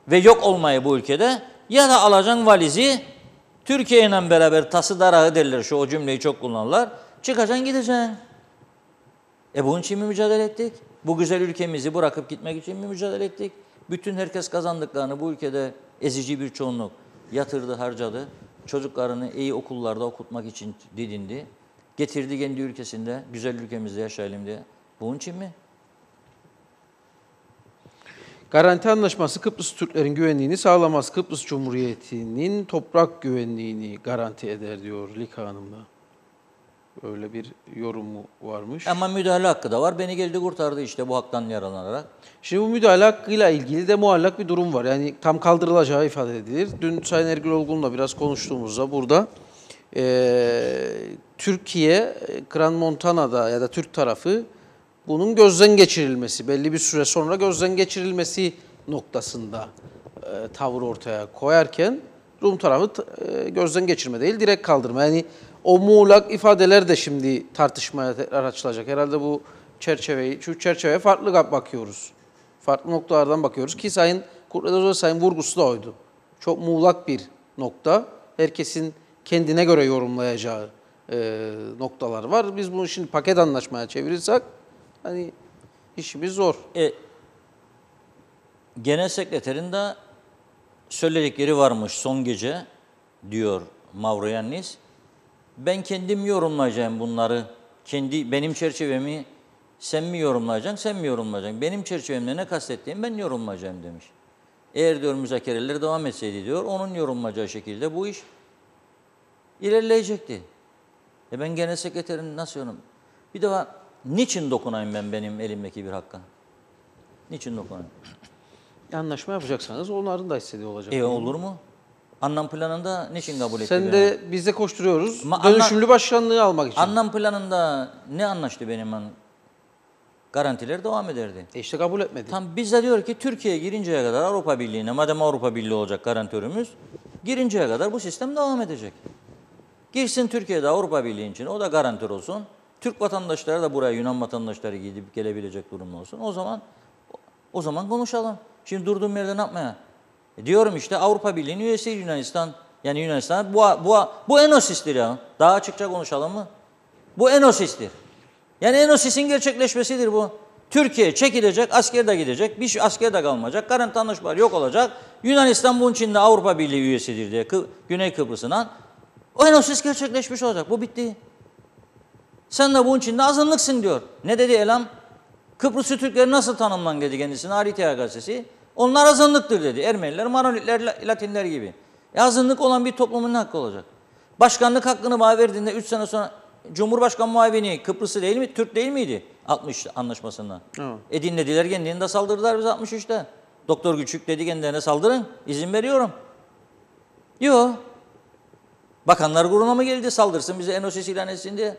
ve yok olmayı bu ülkede ya da alacaksın valizi Türkiye ile beraber tası darağı derler o cümleyi çok kullanırlar. Çıkacaksın gideceksin. Bunun için mi mücadele ettik? Bu güzel ülkemizi bırakıp gitmek için mi mücadele ettik? Bütün herkes kazandıklarını bu ülkede ezici bir çoğunluk yatırdı, harcadı. Çocuklarını iyi okullarda okutmak için didindi. Getirdi kendi ülkesinde, güzel ülkemizde yaşayalım diye. Bunun için mi? Garanti Anlaşması Kıbrıs Türklerin güvenliğini sağlamaz. Kıbrıs Cumhuriyeti'nin toprak güvenliğini garanti eder diyor Lika Hanım'da. Öyle bir yorumu varmış. Ama müdahale hakkı da var. Beni geldi kurtardı işte bu haktan yararlanarak. Şimdi bu müdahale hakkıyla ilgili de muallak bir durum var. Yani tam kaldırılacağı ifade edilir. Dün Sayın Ergül Olgun'la biraz konuştuğumuzda burada Türkiye, Grand Montana'da ya da Türk tarafı bunun gözden geçirilmesi, belli bir süre sonra gözden geçirilmesi noktasında tavır ortaya koyarken Rum tarafı gözden geçirme değil, direkt kaldırma. Yani o muğlak ifadeler de şimdi tartışmaya tekrar açılacak. Herhalde bu şu çerçeveye farklı bakıyoruz. Farklı noktalardan bakıyoruz ki Sayın Kurtuluş Sayın vurgusu da oydu. Çok muğlak bir nokta. Herkesin kendine göre yorumlayacağı noktalar var. Biz bunu şimdi paket anlaşmaya çevirirsek hani işimiz zor. Genel sekreterin de söyledikleri varmış son gece diyor Mavroyannis. Ben kendim yorumlayacağım bunları. Benim çerçevemi sen mi yorumlayacaksın, sen mi yorumlayacaksın? Benim çerçevemle ne kastettiğimi ben yorumlayacağım demiş. Eğer diyor müzakereler devam etseydi diyor, onun yorumlayacağı şekilde bu iş ilerleyecekti. Ben genel sekreterin nasıl yorum? Bir defa niçin dokunayım ben benim elimdeki bir hakka? Niçin dokunayım? Anlaşma yapacaksanız onların da istediği olacak. Olur mu? Anlam planında niçin kabul etti Sen beni? de biz de koşturuyoruz. Ama Dönüşümlü başkanlığı almak için. Anlam planında ne anlaştı benim garantiler devam ederdi. İşte kabul etmedi. Tam bize diyor ki Türkiye girinceye kadar Avrupa Birliği'ne, madem Avrupa Birliği olacak garantörümüz, girinceye kadar bu sistem devam edecek. Girsin Türkiye'de Avrupa Birliği için, o da garantör olsun. Türk vatandaşları da buraya Yunan vatandaşları gidip gelebilecek durumda olsun. O zaman konuşalım. Şimdi durduğum yerde ne yapmaya? Diyorum işte Avrupa Birliği'nin üyesi Yunanistan. Yani Yunanistan bu enosistir ya. Daha açıkça konuşalım mı? Bu enosistir. Yani enosisin gerçekleşmesidir bu. Türkiye çekilecek, asker de gidecek, bir asker de kalmayacak, garanti anlaşmaları yok olacak. Yunanistan bunun içinde Avrupa Birliği üyesidir diye Güney Kıbrıs'ına. O enosis gerçekleşmiş olacak. Bu bitti. Sen de bunun içinde azınlıksın diyor. Ne dedi Elam? Kıbrıslı Türkleri nasıl tanımlan dedi kendisine Haritaya gazetesi. Onlar azınlıktır dedi. Ermeniler, Maronitler, Latinler gibi. Azınlık olan bir toplumun ne hakkı olacak? Başkanlık hakkını bana verdiğinde 3 sene sonra Cumhurbaşkanı muavini Kıbrıslı değil mi? Türk değil miydi? 60 anlaşmasında. Dinlediler kendini saldırdılar biz 63'te. Doktor Küçük dedi kendilerine saldırın. İzin veriyorum. Yok. Bakanlar Kurulu'na mı geldi saldırsın bize enosis ilan etsin diye.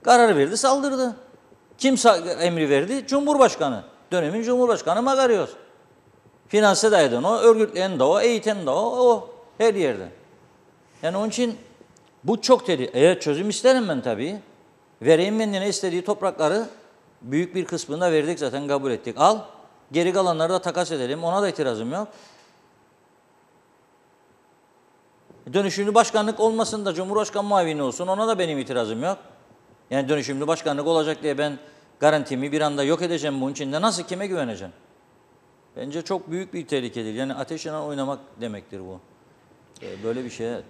Karar verdi saldırdı. Kim emri verdi? Cumhurbaşkanı. Dönemin Cumhurbaşkanı Magarios. Finanse de eden o, örgütleyen de o, eğiten de o her yerde. Yani onun için bu çok dedi. Evet çözüm isterim ben tabii. Vereyim kendine istediği toprakları büyük bir kısmını da verdik zaten kabul ettik. Al. Geri kalanları da takas edelim. Ona da itirazım yok. Dönüşümlü başkanlık olmasın da Cumhurbaşkanı muavini olsun. Ona da benim itirazım yok. Yani dönüşümlü başkanlık olacak diye ben garantimi bir anda yok edeceğim bunun içinde. Nasıl kime güveneceğim? Bence çok büyük bir tehlikedir. Yani ateşle oynamak demektir bu. Böyle bir şeye...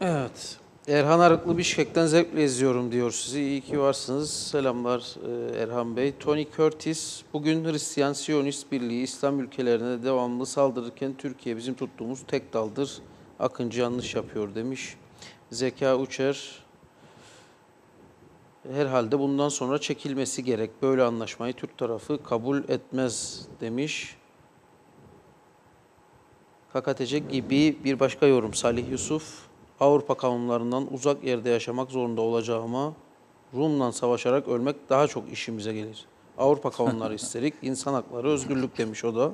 Evet. Erhan Arıklı Bişkek'ten zevkle izliyorum diyor sizi. İyi ki varsınız. Selamlar Erhan Bey. Tony Curtis, bugün Hristiyan Siyonist Birliği İslam ülkelerine devamlı saldırırken Türkiye bizim tuttuğumuz tek daldır. Akıncı yanlış yapıyor demiş. Zeka Uçer, herhalde bundan sonra çekilmesi gerek. Böyle anlaşmayı Türk tarafı kabul etmez demiş. KKTC gibi bir başka yorum Salih Yusuf. Avrupa kanunlarından uzak yerde yaşamak zorunda olacağıma Rum'la savaşarak ölmek daha çok işimize gelir. Avrupa kanunları isterik, insan hakları, özgürlük demiş o da.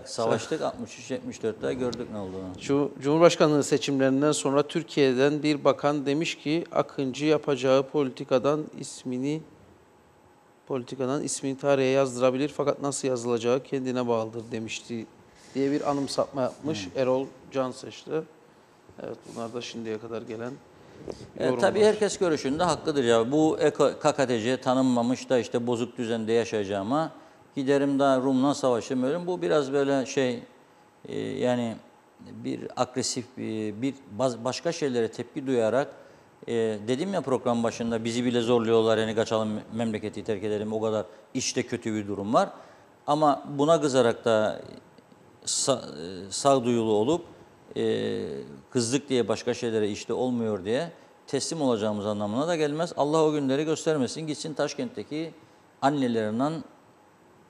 Savaştık 63-74'te gördük ne olduğunu. Şu Cumhurbaşkanlığı seçimlerinden sonra Türkiye'den bir bakan demiş ki Akıncı yapacağı politikadan ismini tarihe yazdırabilir fakat nasıl yazılacağı kendine bağlıdır demişti diye bir anımsatma yapmış Erol Canseç'te. Evet bunlar da şimdiye kadar gelen yorumlar. Tabii herkes görüşünde hakkıdır ya. Bu KKTC tanınmamış da işte bozuk düzende yaşayacağıma giderim daha Rum'la savaşırım ölüm. Bu biraz böyle yani bir agresif başka şeylere tepki duyarak dedim ya program başında bizi bile zorluyorlar yani kaçalım memleketi terk edelim o kadar işte kötü bir durum var. Ama buna kızarak da sağduyulu olup kızdık diye başka şeylere işte olmuyor diye teslim olacağımız anlamına da gelmez. Allah o günleri göstermesin. Gitsin Taşkent'teki annelerinden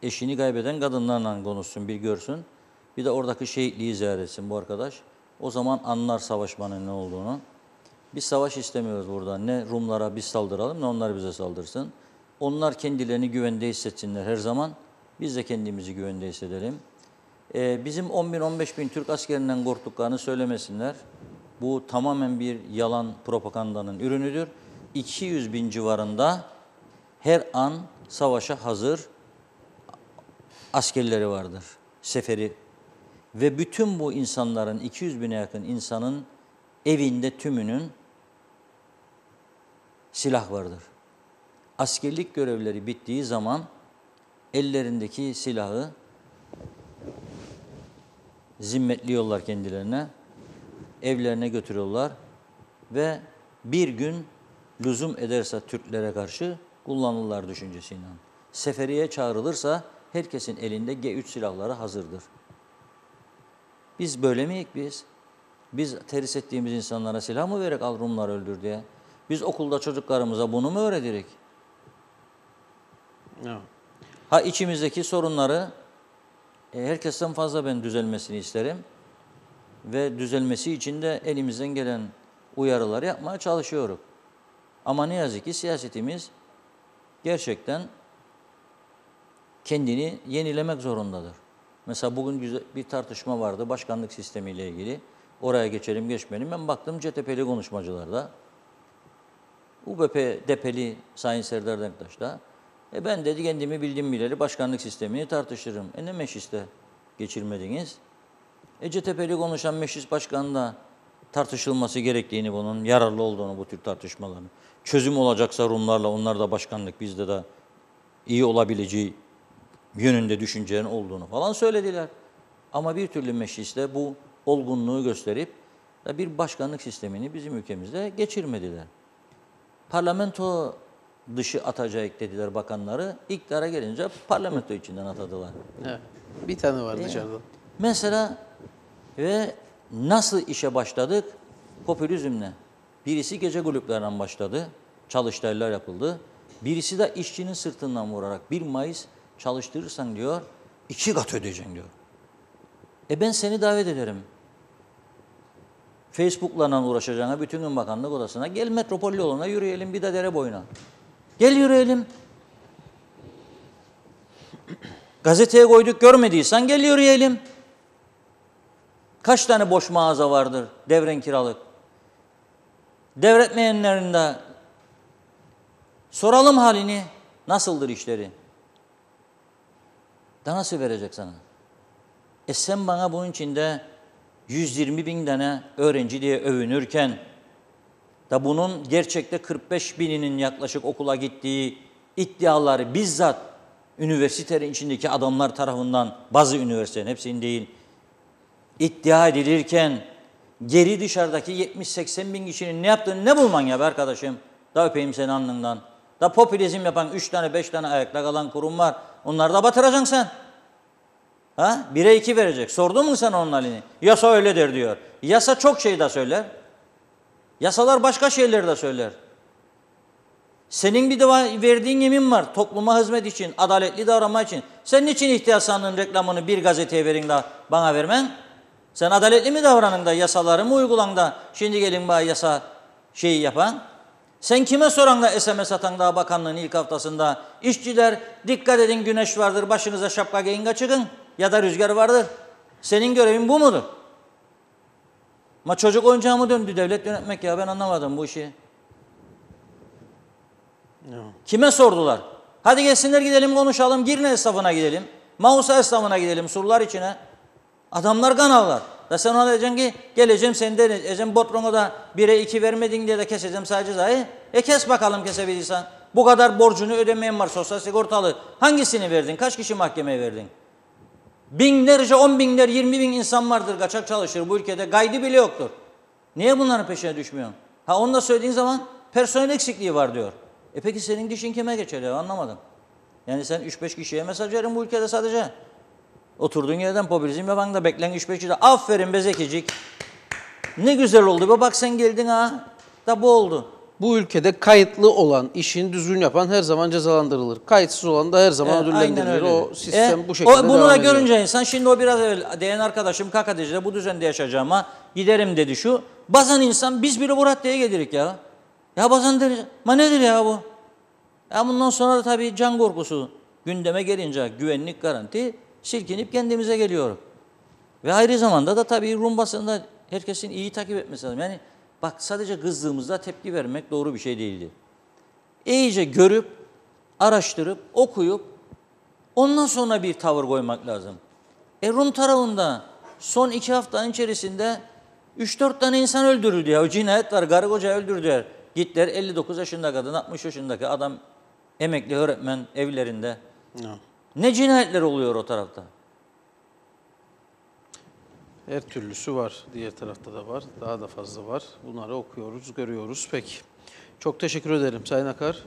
eşini kaybeden kadınlarla konuşsun, bir görsün. Bir de oradaki şehitliği ziyaret etsin bu arkadaş. O zaman anlar savaşmanın ne olduğunu. Biz savaş istemiyoruz burada. Ne Rumlara biz saldıralım ne onlar bize saldırsın. Onlar kendilerini güvende hissetsinler her zaman. Biz de kendimizi güvende hissedelim. Bizim 10 bin 15 bin Türk askerinden korktuklarını söylemesinler. Bu tamamen bir yalan propagandanın ürünüdür. 200 bin civarında her an savaşa hazır askerleri vardır. Seferi. Ve bütün bu insanların 200 bine yakın insanın evinde tümünün silah vardır. Askerlik görevleri bittiği zaman ellerindeki silahı zimmetliyorlar kendilerine, evlerine götürüyorlar ve bir gün lüzum ederse Türklere karşı kullanırlar düşüncesiyle. Seferiye çağrılırsa herkesin elinde G3 silahları hazırdır. Biz böyle miyiz biz? Biz terhis ettiğimiz insanlara silah mı vererek al Rumlar öldür diye? Biz okulda çocuklarımıza bunu mu öğretirik? Evet. İçimizdeki sorunları herkesten fazla ben düzelmesini isterim. ve düzelmesi için de elimizden gelen uyarıları yapmaya çalışıyoruz. Ama ne yazık ki siyasetimiz gerçekten kendini yenilemek zorundadır. Mesela bugün bir tartışma vardı başkanlık sistemiyle ilgili. Oraya geçelim geçmeyelim. Ben baktım CTP'li konuşmacılarda. UBP DP'li Sayın Serdar Denktaş da. Ben dedi kendimi bildim bileli başkanlık sistemini tartışırım. Ne mecliste geçirmediniz? CTP'li konuşan meclis başkanı tartışılması gerektiğini, bunun yararlı olduğunu bu tür tartışmaların. Çözüm olacaksa Rumlarla, onlar da başkanlık bizde de iyi olabileceği yönünde düşüncelerin olduğunu falan söylediler. Ama bir türlü mecliste bu olgunluğu gösterip bir başkanlık sistemini bizim ülkemizde geçirmediler. Parlamento dışı atacak dediler bakanları. İktidara gelince parlamento içinden atadılar. Evet. Bir tane var dışarıda. Mesela ve nasıl işe başladık? Popülizmle. Birisi gece kulüplerinden başladı. Çalıştaylar yapıldı. Birisi de işçinin sırtından vurarak 1 Mayıs çalıştırırsan diyor 2 kat ödeyeceksin diyor. Ben seni davet ederim. Facebook'la uğraşacağına bütün gün bakanlık odasına gel, metropol yoluna yürüyelim, bir de dere boyuna. Gel yürüyelim. Gazeteye koyduk görmediysen gel yürüyelim. Kaç tane boş mağaza vardır devren kiralık. Devretmeyenlerin de soralım halini, nasıldır işleri? Da nasıl verecek sana? Sen bana bunun içinde 120 bin tane öğrenci diye övünürken da bunun gerçekte 45 bininin yaklaşık okula gittiği iddiaları bizzat üniversitenin içindeki adamlar tarafından, bazı üniversitelerin hepsinin değil, iddia edilirken geri dışarıdaki 70-80 bin kişinin ne yaptığını ne bulman ya be arkadaşım? Da öpeyim seni alnından. Da popülizm yapan 3 tane 5 tane ayakta kalan kurum var. Onları da batıracaksın sen. Ha? 1'e 2 verecek. Sordun mu sen onun halini? Yasa öyle der diyor. Yasa çok şey de söyler. Yasalar başka şeyleri de söyler. Senin bir de verdiğin yemin var. Topluma hizmet için, adaletli davranma için. Sen niçin ihtiyaç sandığın reklamını bir gazeteye verin de bana vermen? Sen adaletli mi davranın da yasaları mı uygulan da şimdi gelin bana yasa şeyi yapan? Sen kime soran da SMS atan da bakanlığın ilk haftasında işçiler dikkat edin güneş vardır başınıza şapka giyin çıkın ya da rüzgar vardır. Senin görevin bu mudur? Ama çocuk oyuncağı mı döndü devlet yönetmek ya ben anlamadım bu işi. Kime sordular? Hadi gelsinler gidelim konuşalım. Girne esnafına gidelim. Mausa esnafına gidelim surlar içine. Adamlar kan ağlar. Da sen ona diyeceksin ki geleceğim seni de edeceğim Botron'a da 1'e 2 vermedin diye de keseceğim sadece zahi. Kes bakalım kesebilirsen. Bu kadar borcunu ödemeyen var sosyal sigortalı. Hangisini verdin? Kaç kişi mahkemeye verdin? Binlerce, 10 binler, 20 bin insan vardır kaçak çalışır bu ülkede. Gaydı bile yoktur. Niye bunların peşine düşmüyorsun? Onu da söylediğin zaman personel eksikliği var diyor. Peki senin dişin kime geçer ya anlamadım. Yani sen 3-5 kişiye mesaj verin bu ülkede sadece. Oturduğun yerden popülizm yapan da beklen 3-5 kişi de aferin be Zekicik. Ne güzel oldu be bak sen geldin ha. Da bu oldu. Bu ülkede kayıtlı olan, işini düzgün yapan her zaman cezalandırılır. Kayıtsız olan da her zaman ödüllendirilir. O sistem bu şekilde bunu devam da ediyor. görünce insan şimdi o biraz evvel diyen arkadaşım KKTC'de bu düzende yaşayacağıma giderim dedi şu. Bazen insan biz bile bu raddeye gelirik ya. Ya bazen deriz, ma nedir ya bu? Ya bundan sonra da tabii can korkusu gündeme gelince güvenlik garanti silkinip kendimize geliyor. Ve ayrı zamanda da tabii Rum basında herkesin iyi takip etmesi lazım. Yani bak sadece kızdığımızda tepki vermek doğru bir şey değildi. İyice görüp, araştırıp, okuyup ondan sonra bir tavır koymak lazım. Rum tarafında son 2 haftanın içerisinde 3-4 tane insan öldürüldü ya. O cinayet var, karı koca öldürdüler. Gittiler 59 yaşında kadın, 60 yaşındaki adam emekli öğretmen evlerinde. Ne cinayetler oluyor o tarafta? Her türlüsü var. Diğer tarafta da var. Daha da fazla var. Bunları okuyoruz, görüyoruz. Peki. Çok teşekkür ederim Sayın Akar.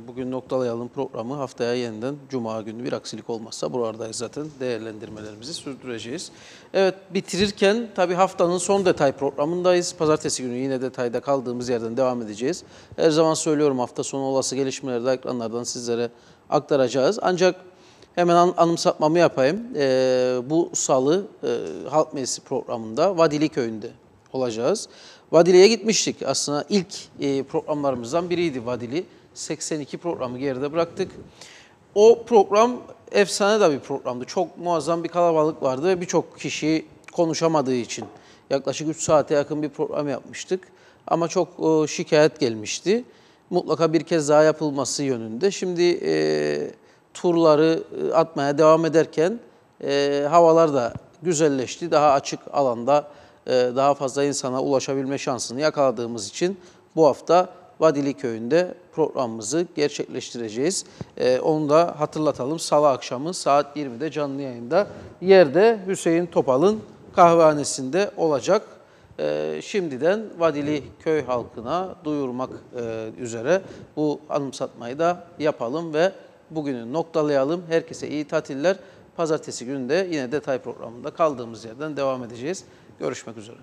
Bugün noktalayalım programı. Haftaya yeniden Cuma günü bir aksilik olmazsa buralardayız zaten. Değerlendirmelerimizi sürdüreceğiz. Evet bitirirken tabii haftanın son detay programındayız. Pazartesi günü yine detayda kaldığımız yerden devam edeceğiz. Her zaman söylüyorum hafta sonu olası gelişmeleri de ekranlardan sizlere aktaracağız. Ancak Hemen anımsatmamı yapayım. Bu salı Halk Meclisi programında Vadili Köyü'nde olacağız. Vadili'ye gitmiştik. Aslında ilk programlarımızdan biriydi Vadili. 82 programı geride bıraktık. O program efsane de bir programdı. Çok muazzam bir kalabalık vardı ve birçok kişi konuşamadığı için yaklaşık 3 saate yakın bir program yapmıştık. Ama çok şikayet gelmişti. Mutlaka bir kez daha yapılması yönünde. Şimdi turları atmaya devam ederken havalar da güzelleşti. Daha açık alanda daha fazla insana ulaşabilme şansını yakaladığımız için bu hafta Vadili Köyü'nde programımızı gerçekleştireceğiz. Onu da hatırlatalım. Salı akşamı saat 20'de canlı yayında yerde Hüseyin Topal'ın kahvehanesinde olacak. Şimdiden Vadili köy halkına duyurmak üzere bu anımsatmayı da yapalım ve bugünü noktalayalım. Herkese iyi tatiller. Pazartesi günü de yine detay programında kaldığımız yerden devam edeceğiz. Görüşmek üzere.